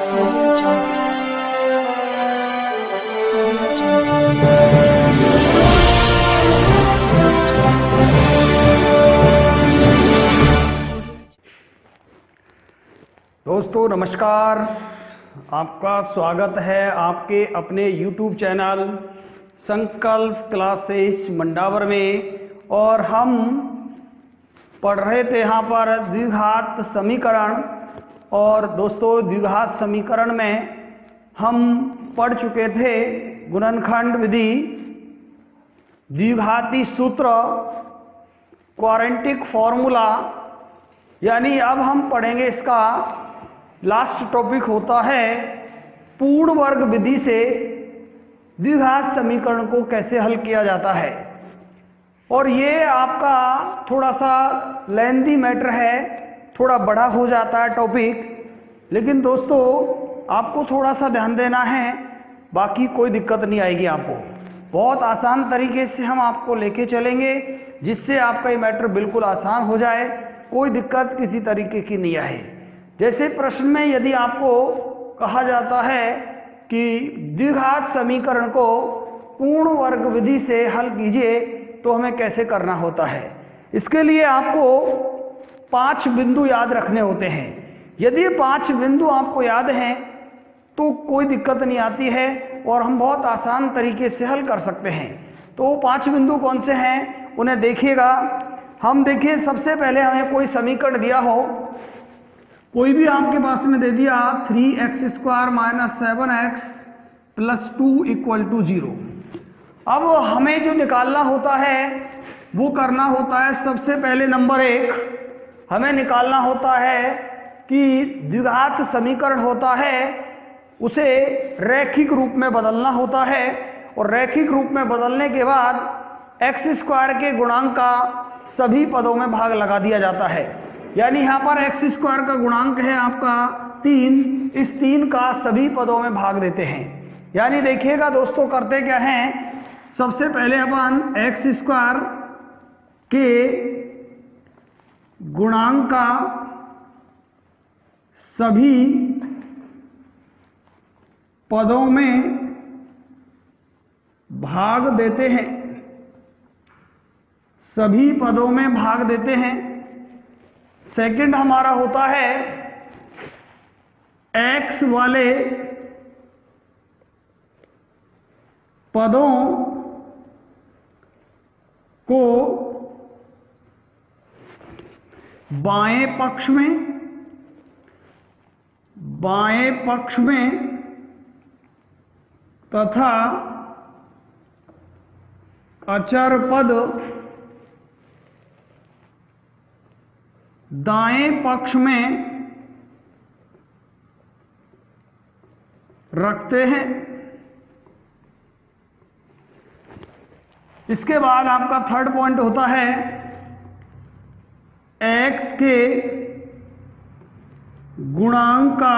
Audio Jungle. Audio Jungle. दोस्तों नमस्कार, आपका स्वागत है आपके अपने YouTube चैनल संकल्प क्लासेस मंडावर में। और हम पढ़ रहे थे यहाँ पर द्विघात समीकरण। और दोस्तों द्विघात समीकरण में हम पढ़ चुके थे गुणनखंड विधि, द्विघाती सूत्र, क्वाड्रेटिक फॉर्मूला। यानी अब हम पढ़ेंगे इसका लास्ट टॉपिक होता है पूर्ण वर्ग विधि से द्विघात समीकरण को कैसे हल किया जाता है। और ये आपका थोड़ा सा लेंथी मैटर है, थोड़ा बड़ा हो जाता है टॉपिक, लेकिन दोस्तों आपको थोड़ा सा ध्यान देना है, बाकी कोई दिक्कत नहीं आएगी। आपको बहुत आसान तरीके से हम आपको लेके चलेंगे जिससे आपका ये मैटर बिल्कुल आसान हो जाए, कोई दिक्कत किसी तरीके की नहीं आए। जैसे प्रश्न में यदि आपको कहा जाता है कि द्विघात समीकरण को पूर्ण वर्ग विधि से हल कीजिए तो हमें कैसे करना होता है। इसके लिए आपको 5 बिंदु याद रखने होते हैं। यदि ये 5 बिंदु आपको याद हैं तो कोई दिक्कत नहीं आती है और हम बहुत आसान तरीके से हल कर सकते हैं। तो वो 5 बिंदु कौन से हैं उन्हें देखिएगा। हम देखिए, सबसे पहले हमें कोई समीकरण दिया हो, कोई भी आपके पास में दे दिया 3x² - 7x + 2 = 0। अब हमें जो निकालना होता है वो करना होता है, सबसे पहले नंबर 1 हमें निकालना होता है कि द्विघात समीकरण होता है उसे रैखिक रूप में बदलना होता है। और रैखिक रूप में बदलने के बाद x² के गुणांक का सभी पदों में भाग लगा दिया जाता है। यानी यहाँ पर x² का गुणांक है आपका 3, इस 3 का सभी पदों में भाग देते हैं। यानी देखिएगा दोस्तों, करते क्या हैं, सबसे पहले अपन x² के गुणांक का सभी पदों में भाग देते हैं, सभी पदों में भाग देते हैं। सेकंड हमारा होता है x वाले पदों को बाएं पक्ष में तथा अचर पद दाएं पक्ष में रखते हैं। इसके बाद आपका थर्ड पॉइंट होता है x के गुणांक का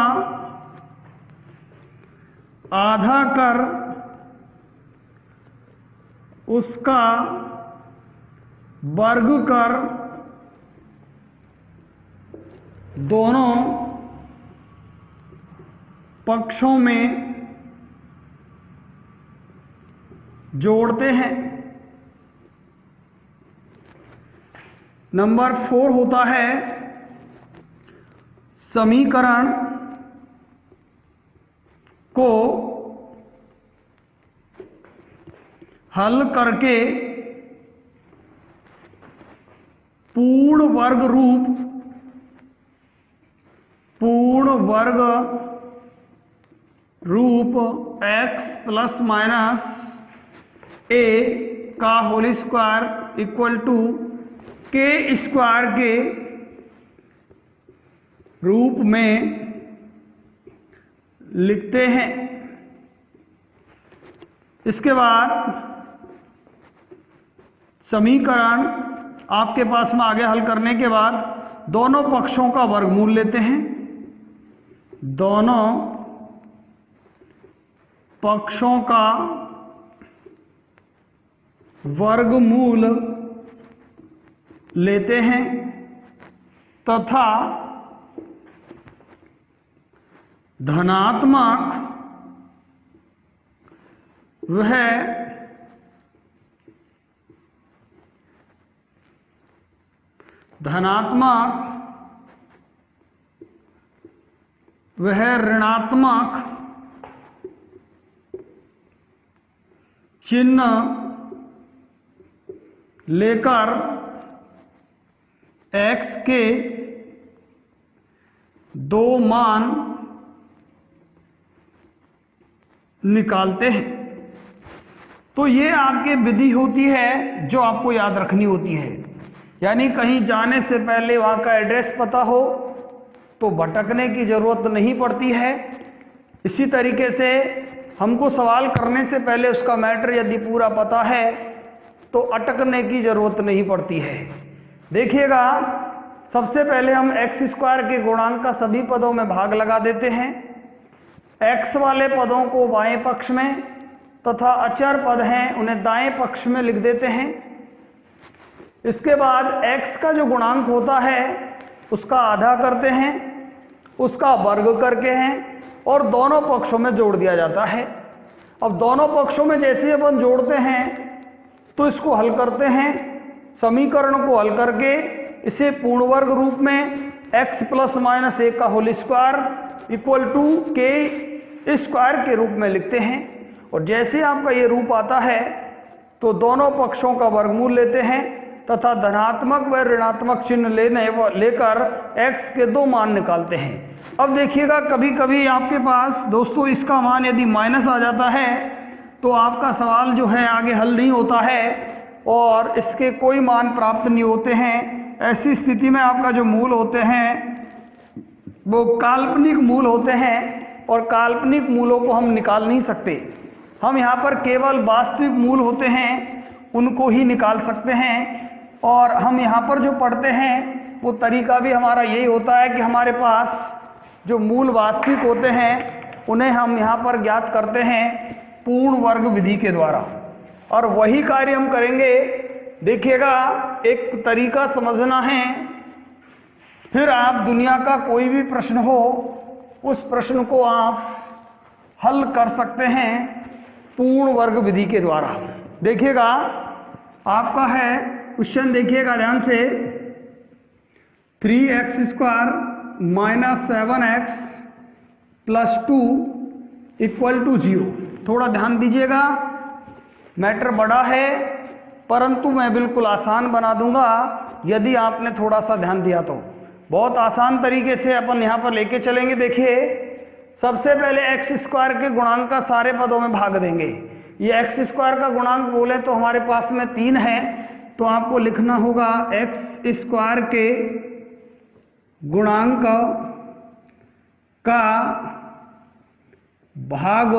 आधा कर उसका वर्ग कर दोनों पक्षों में जोड़ते हैं। नंबर 4 होता है समीकरण को हल करके पूर्ण वर्ग रूप x ± a का होल स्क्वायर = k² के रूप में लिखते हैं। इसके बाद समीकरण आपके पास में आगे हल करने के बाद दोनों पक्षों का वर्गमूल लेते हैं, दोनों पक्षों का वर्गमूल लेते हैं तथा धनात्मक वह ऋणात्मक चिन्ह लेकर x के दो मान निकालते हैं। तो ये आपकी विधि होती है जो आपको याद रखनी होती है, यानी कहीं जाने से पहले वहाँ का एड्रेस पता हो तो भटकने की ज़रूरत नहीं पड़ती है। इसी तरीके से हमको सवाल करने से पहले उसका मैटर यदि पूरा पता है तो अटकने की ज़रूरत नहीं पड़ती है। देखिएगा, सबसे पहले हम x स्क्वायर के गुणांक का सभी पदों में भाग लगा देते हैं। x वाले पदों को बाएं पक्ष में तथा अचर पद हैं उन्हें दाएं पक्ष में लिख देते हैं। इसके बाद x का जो गुणांक होता है उसका आधा करते हैं, उसका वर्ग करके हैं और दोनों पक्षों में जोड़ दिया जाता है। अब दोनों पक्षों में जैसे अपन जोड़ते हैं तो इसको हल करते हैं। समीकरण को हल करके इसे पूर्ण वर्ग रूप में x प्लस माइनस 1 का होल स्क्वायर इक्वल टू के स्क्वायर के रूप में लिखते हैं। और जैसे आपका ये रूप आता है तो दोनों पक्षों का वर्गमूल लेते हैं तथा धनात्मक व ऋणात्मक चिन्ह लेकर x के दो मान निकालते हैं। अब देखिएगा, कभी कभी आपके पास दोस्तों इसका मान यदि माइनस आ जाता है तो आपका सवाल जो है आगे हल नहीं होता है और इसके कोई मान प्राप्त नहीं होते हैं। ऐसी स्थिति में आपका जो मूल होते हैं वो काल्पनिक मूल होते हैं और काल्पनिक मूलों को हम निकाल नहीं सकते। हम यहाँ पर केवल वास्तविक मूल होते हैं उनको ही निकाल सकते हैं। और हम यहाँ पर जो पढ़ते हैं वो तरीका भी हमारा यही होता है कि हमारे पास जो मूल वास्तविक होते हैं उन्हें हम यहाँ पर ज्ञात करते हैं पूर्ण वर्ग विधि के द्वारा, और वही कार्य हम करेंगे। देखिएगा, एक तरीका समझना है, फिर आप दुनिया का कोई भी प्रश्न हो उस प्रश्न को आप हल कर सकते हैं पूर्ण वर्ग विधि के द्वारा। देखिएगा, आपका है क्वेश्चन, देखिएगा ध्यान से, 3x square minus 7x plus 2 equal to 0। थोड़ा ध्यान दीजिएगा, मैटर बड़ा है परंतु मैं बिल्कुल आसान बना दूंगा यदि आपने थोड़ा सा ध्यान दिया तो। बहुत आसान तरीके से अपन यहाँ पर लेके चलेंगे। देखिए, सबसे पहले x स्क्वायर के गुणांक का सारे पदों में भाग देंगे। ये x स्क्वायर का गुणांक बोले तो हमारे पास में 3 है, तो आपको लिखना होगा x स्क्वायर के गुणांक का भाग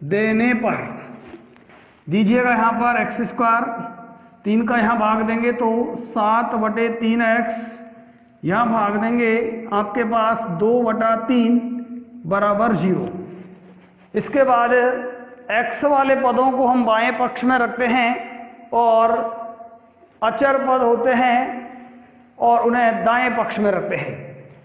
देने पर, दीजिएगा यहाँ पर x स्क्वायर 3 का यहाँ भाग देंगे तो 7/3x, यहाँ भाग देंगे आपके पास 2/3 बराबर 0। इसके बाद x वाले पदों को हम बाएं पक्ष में रखते हैं और अचर पद होते हैं और उन्हें दाएं पक्ष में रखते हैं।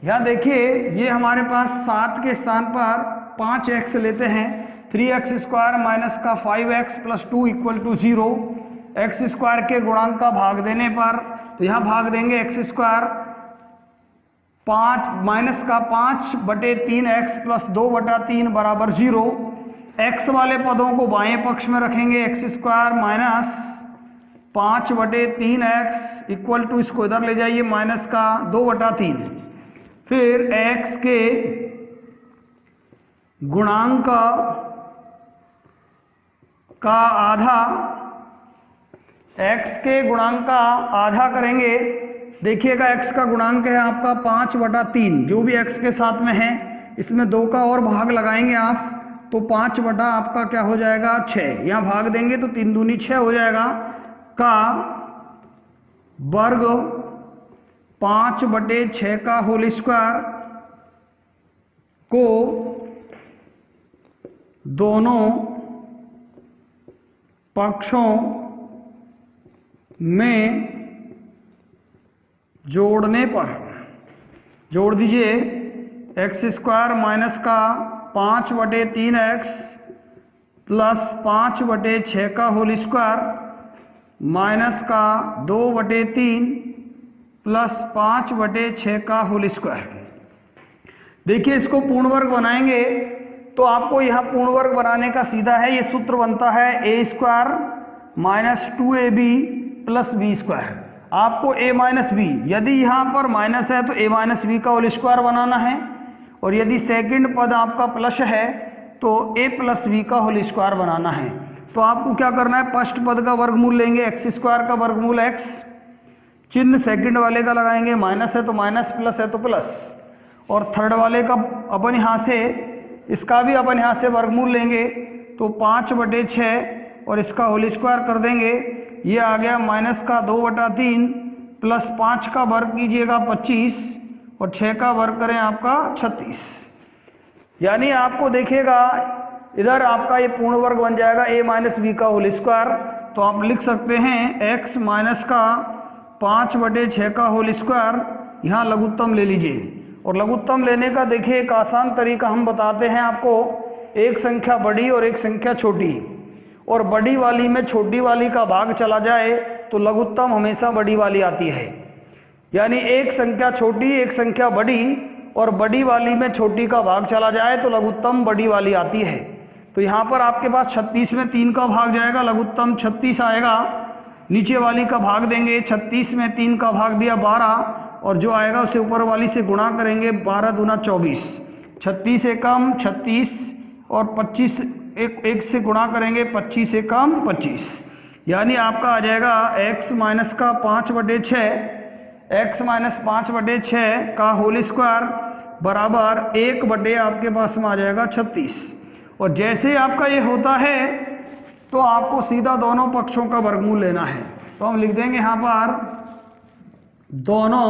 यहाँ देखिए, ये हमारे पास 7 के स्थान पर 5x लेते हैं। 3x स्क्वायर माइनस का 5x plus 2 equal to 0। x square के गुणांक का भाग देने पर तो यहाँ भाग देंगे x स्क्वायर 5 माइनस का 5/3x प्लस 2/3 बराबर 0। x वाले पदों को बाएं पक्ष में रखेंगे, x square minus 5/3x equal to, इसको इधर ले जाइए, माइनस का 2/3। फिर x के गुणांक का आधा, x के गुणांक का आधा करेंगे। देखिएगा, x का गुणांक है आपका 5/3, जो भी x के साथ में है इसमें 2 का और भाग लगाएंगे आप तो 5 बटा आपका क्या हो जाएगा 6। यहाँ भाग देंगे तो 3 दूनी 6 हो जाएगा, का वर्ग 5/6 का होल स्क्वायर को दोनों पक्षों में जोड़ने पर, जोड़ दीजिए, एक्स स्क्वायर माइनस का 5/3x प्लस 5/6 का होल स्क्वायर माइनस का 2/3 प्लस 5/6 का होल स्क्वायर। देखिए इसको पूर्ण वर्ग बनाएंगे तो आपको यहाँ पूर्ण वर्ग बनाने का सीधा है, ये सूत्र बनता है a square minus 2ab plus b square. आपको a माइनस बी, यदि यहाँ पर माइनस है तो a माइनस बी का होल स्क्वायर बनाना है, और यदि सेकंड पद आपका प्लस है तो a प्लस बी का होल स्क्वायर बनाना है। तो आपको क्या करना है, फर्स्ट पद का वर्गमूल लेंगे, एक्स स्क्वायर का वर्गमूल x, चिन्ह सेकंड वाले का लगाएंगे, माइनस है तो माइनस, प्लस है तो प्लस, और थर्ड वाले का अपन यहाँ से, इसका भी अपन यहाँ से वर्गमूल लेंगे तो 5/6 और इसका होल स्क्वायर कर देंगे, ये आ गया माइनस का 2/3 प्लस 5 का वर्ग कीजिएगा 25 और 6 का वर्ग करें आपका 36। यानी आपको देखिएगा इधर आपका ये पूर्ण वर्ग बन जाएगा a माइनस बी का होल स्क्वायर। तो आप लिख सकते हैं x माइनस का 5/6 का होल स्क्वायर, यहाँ लघुत्तम ले लीजिए। और लघुत्तम लेने का देखिए एक आसान तरीका हम बताते हैं आपको, एक संख्या बड़ी और एक संख्या छोटी, और बड़ी वाली में छोटी वाली का भाग चला जाए तो लघुत्तम हमेशा बड़ी वाली आती है। यानी एक संख्या छोटी एक संख्या बड़ी और बड़ी वाली में छोटी का भाग चला जाए तो लघुत्तम बड़ी वाली आती है। तो यहाँ पर आपके पास 36 में 3 का भाग जाएगा, लघुत्तम 36 आएगा। नीचे वाली का भाग देंगे, 36 में 3 का भाग दिया 12, और जो आएगा उसे ऊपर वाली से गुणा करेंगे, 12 दूना 24, 36 से कम 36 और 25 एक से गुणा करेंगे, 25 से कम 25। यानी आपका आ जाएगा x माइनस का 5/6, x माइनस 5/6 का होल स्क्वायर बराबर 1 आपके पास में आ जाएगा 36। और जैसे आपका ये होता है तो आपको सीधा दोनों पक्षों का वर्गमूल लेना है। तो हम लिख देंगे यहाँ पर दोनों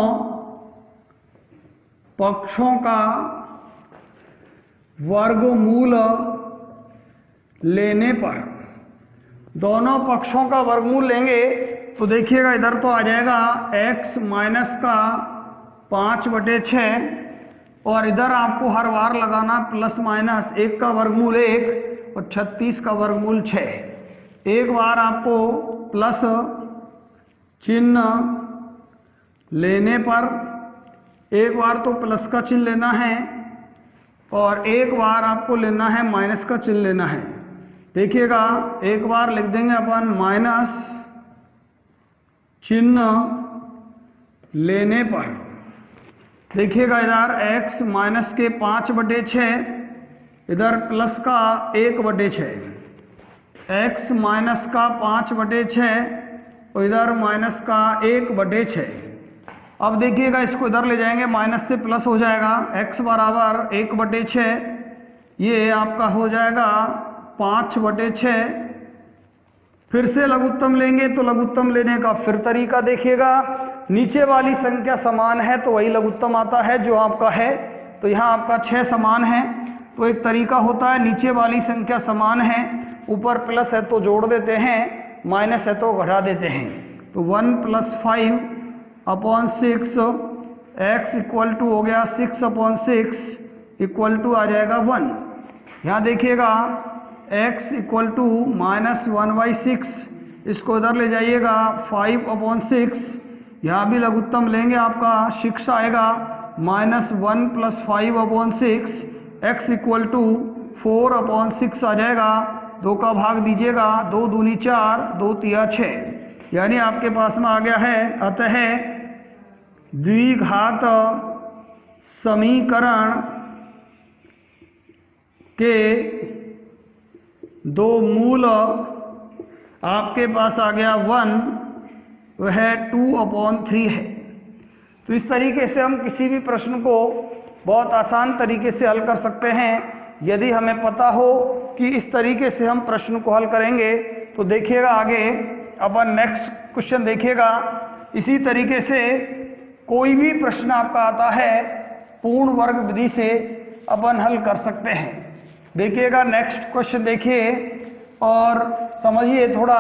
पक्षों का वर्गमूल लेने पर, दोनों पक्षों का वर्गमूल लेंगे तो देखिएगा इधर तो आ जाएगा x माइनस का 5/6 और इधर आपको हर बार लगाना प्लस माइनस, 1 का वर्गमूल 1 और 36 का वर्गमूल 6। एक बार आपको प्लस चिन्ह लेने पर, एक बार तो प्लस का चिन्ह लेना है और एक बार आपको लेना है माइनस का चिन्ह लेना है। देखिएगा एक बार लिख देंगे अपन माइनस चिन्ह लेने पर, देखिएगा इधर x माइनस के 5/6, इधर प्लस का 1/6, x माइनस का 5/6 और इधर माइनस का 1/6। अब देखिएगा इसको इधर ले जाएंगे, माइनस से प्लस हो जाएगा, x बराबर 1/6, ये आपका हो जाएगा 5/6। फिर से लघुत्तम लेंगे तो लघुत्तम लेने का फिर तरीका देखिएगा, नीचे वाली संख्या समान है तो वही लघुत्तम आता है जो आपका है। तो यहाँ आपका 6 समान है, तो एक तरीका होता है नीचे वाली संख्या समान है, ऊपर प्लस है तो जोड़ देते हैं, माइनस है तो घटा देते हैं। तो 1 + 5/6 x इक्वल टू हो गया 6/6 इक्वल टू आ जाएगा 1। यहाँ देखिएगा x इक्वल टू -1/6, इसको इधर ले जाइएगा 5/6, यहाँ भी लघुत्तम लेंगे आपका 6 आएगा, -1 + 5/6 x इक्वल टू 4/6 आ जाएगा। 2 का भाग दीजिएगा, 2 दूनी 4, 2 तिया 6, यानी आपके पास में आ गया है। अतः द्विघात समीकरण के 2 मूल आपके पास आ गया 1, वह 2/3 है। तो इस तरीके से हम किसी भी प्रश्न को बहुत आसान तरीके से हल कर सकते हैं। यदि हमें पता हो कि इस तरीके से हम प्रश्न को हल करेंगे तो देखिएगा आगे अपन नेक्स्ट क्वेश्चन देखिएगा, इसी तरीके से कोई भी प्रश्न आपका आता है पूर्ण वर्ग विधि से अपन हल कर सकते हैं। देखिएगा नेक्स्ट क्वेश्चन देखिए और समझिए थोड़ा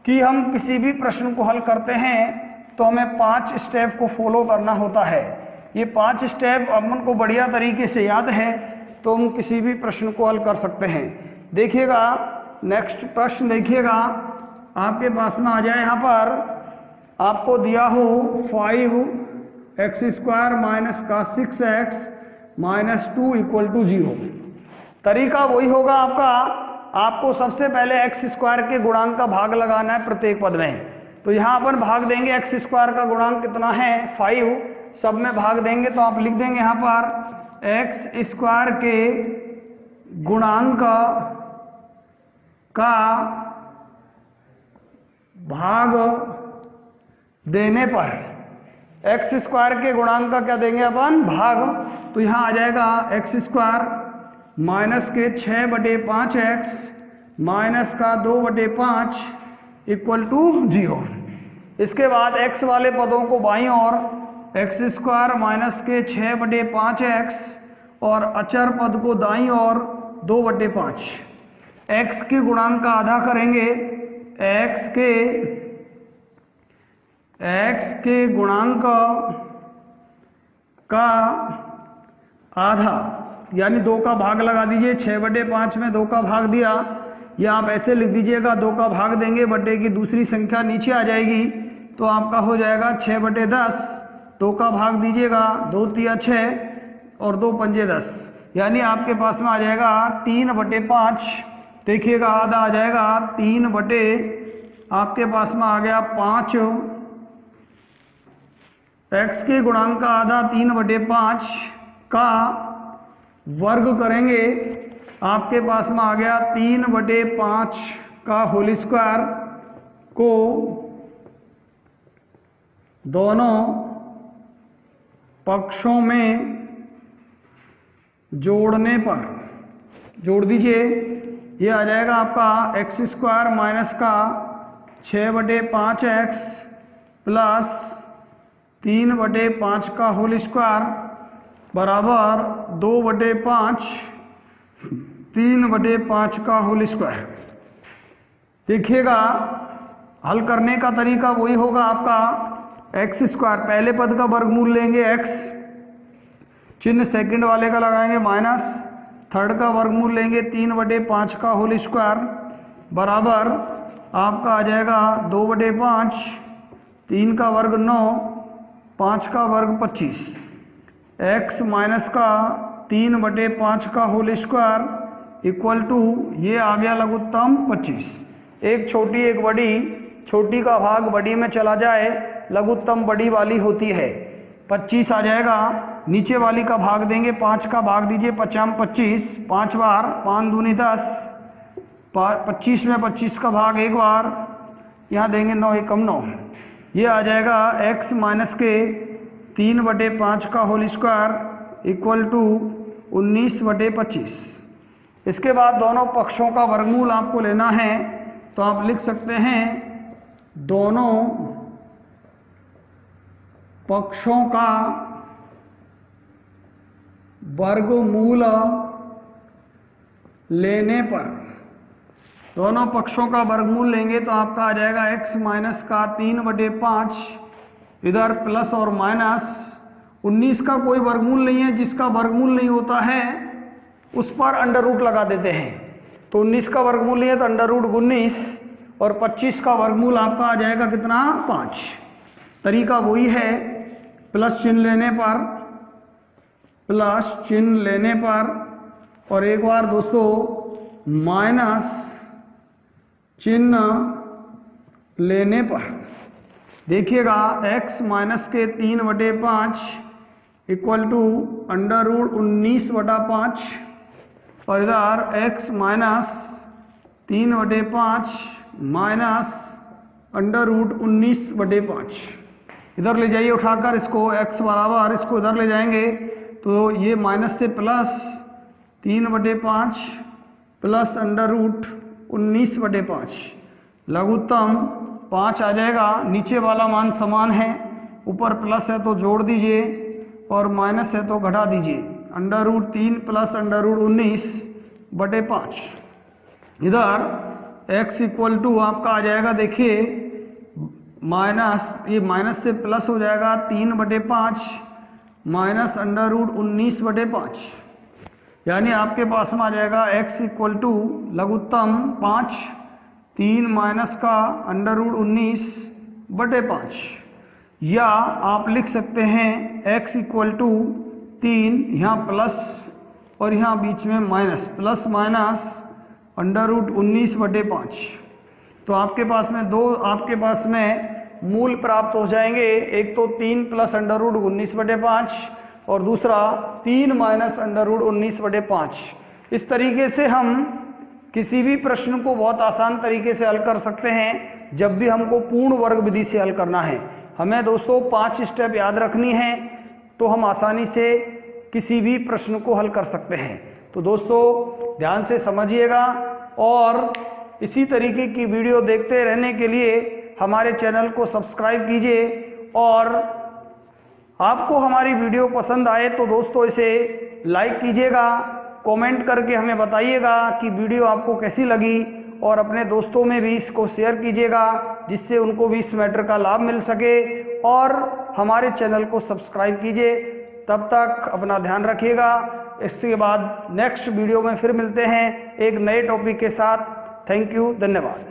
कि हम किसी भी प्रश्न को हल करते हैं तो हमें 5 स्टेप को फॉलो करना होता है। ये 5 स्टेप अपन को बढ़िया तरीके से याद है तो हम किसी भी प्रश्न को हल कर सकते हैं। देखिएगा नेक्स्ट प्रश्न, देखिएगा आपके पास में आ जाए, यहाँ पर आपको दिया हो 5x² माइनस का 6x माइनस 2 इक्वल टू 0। तरीका वही होगा आपका, आपको सबसे पहले x² के गुणांक का भाग लगाना है प्रत्येक पद में। तो यहाँ अपन भाग देंगे, x² का गुणांक कितना है 5, सब में भाग देंगे तो आप लिख देंगे यहाँ पर x² के गुणांक का भाग देने पर, x² के गुणांक का क्या देंगे अपन भाग, तो यहाँ आ जाएगा x² माइनस के 6/5x माइनस का 2/5 इक्वल टू 0। इसके बाद x वाले पदों को बाईं ओर x² माइनस के 6/5x और अचर पद को दाईं ओर 2/5। x के गुणांक का आधा करेंगे, x के गुणांक का आधा यानी 2 का भाग लगा दीजिए, 6/5 में 2 का भाग दिया, या आप ऐसे लिख दीजिएगा 2 का भाग देंगे, बटे की दूसरी संख्या नीचे आ जाएगी तो आपका हो जाएगा 6/10। 2 का भाग दीजिएगा, 2 तिया 6 और 2 पंजे 10, यानी आपके पास में आ जाएगा 3/5। देखिएगा आधा आ जाएगा 3 बटे आपके पास में आ गया 5। x के गुणांक का आधा 3/5 का वर्ग करेंगे, आपके पास में आ गया 3/5 का होल स्क्वायर को दोनों पक्षों में जोड़ने पर जोड़ दीजिए, ये आ जाएगा आपका x² माइनस का 6/5x प्लस 3/5 का होल स्क्वायर बराबर 2/5 3/5 का होल स्क्वायर। देखिएगा हल करने का तरीका वही होगा आपका, x², पहले पद का वर्गमूल लेंगे x, चिन्ह सेकंड वाले का लगाएंगे माइनस, थर्ड का वर्गमूल लेंगे 3/5 का होल स्क्वायर बराबर आपका आ जाएगा 2/5, 3 का वर्ग 9, 5 का वर्ग 25, x माइनस का 3/5 का होल स्क्वायर इक्वल टू, ये आ गया लघुत्तम 25। एक छोटी एक बड़ी, छोटी का भाग बड़ी में चला जाए, लघुत्तम बड़ी वाली होती है। 25 आ जाएगा, नीचे वाली का भाग देंगे, 5 का भाग दीजिए, 5 25, 5 बार, 5 दूनी 10, 25 में 25 का भाग एक बार, यहाँ देंगे 9 एकम 9, ये आ जाएगा x माइनस के 3/5 का होल स्क्वायर इक्वल टू 19/25। इसके बाद दोनों पक्षों का वर्गमूल आपको लेना है, तो आप लिख सकते हैं दोनों पक्षों का वर्गमूल लेने पर, दोनों पक्षों का वर्गमूल लेंगे तो आपका आ जाएगा x माइनस का 3/5, इधर प्लस और माइनस, 19 का कोई वर्गमूल नहीं है, जिसका वर्गमूल नहीं होता है उस पर अंडर रूट लगा देते हैं। तो 19 का वर्गमूल नहीं है तो अंडर रूट 19, और 25 का वर्गमूल आपका आ जाएगा कितना 5। तरीका वही है, प्लस चिन्ह लेने पर, प्लस चिन्ह लेने पर, और एक बार दोस्तों माइनस चिन्ह लेने पर। देखिएगा x माइनस के 3/5 इक्वल टू अंडर रूट 19/5, और इधर x minus 3/5 minus under root 19/5। इधर ले जाइए उठाकर इसको, x बराबर, इसको इधर ले जाएंगे तो ये माइनस से प्लस 3/5 प्लस अंडर रूट 19/5, लघुत्तम 5 आ जाएगा। नीचे वाला मान समान है, ऊपर प्लस है तो जोड़ दीजिए और माइनस है तो घटा दीजिए, under root 3 plus under root 19/5। इधर x इक्वल टू आपका आ जाएगा, देखिए माइनस, ये माइनस से प्लस हो जाएगा 3/5 माइनस अंडर रूट 19/5, यानी आपके पास में आ जाएगा x इक्वल टू लघुत्तम 5, 3 माइनस का अंडर रूट 19/5, या आप लिख सकते हैं x इक्वल टू 3, यहाँ प्लस और यहाँ बीच में minus, plus minus under root 19/5। तो आपके पास में मूल प्राप्त हो जाएंगे, एक तो 3 प्लस अंडर रूट 19/5 और दूसरा 3 माइनस अंडर रूट 19/5। इस तरीके से हम किसी भी प्रश्न को बहुत आसान तरीके से हल कर सकते हैं जब भी हमको पूर्ण वर्ग विधि से हल करना है। हमें दोस्तों 5 स्टेप याद रखनी है तो हम आसानी से किसी भी प्रश्न को हल कर सकते हैं। तो दोस्तों ध्यान से समझिएगा और इसी तरीके की वीडियो देखते रहने के लिए हमारे चैनल को सब्सक्राइब कीजिए, और आपको हमारी वीडियो पसंद आए तो दोस्तों इसे लाइक कीजिएगा, कमेंट करके हमें बताइएगा कि वीडियो आपको कैसी लगी, और अपने दोस्तों में भी इसको शेयर कीजिएगा जिससे उनको भी इस मैटर का लाभ मिल सके, और हमारे चैनल को सब्सक्राइब कीजिए। तब तक अपना ध्यान रखिएगा। इसके बाद नेक्स्ट वीडियो में फिर मिलते हैं एक नए टॉपिक के साथ। थैंक यू, धन्यवाद।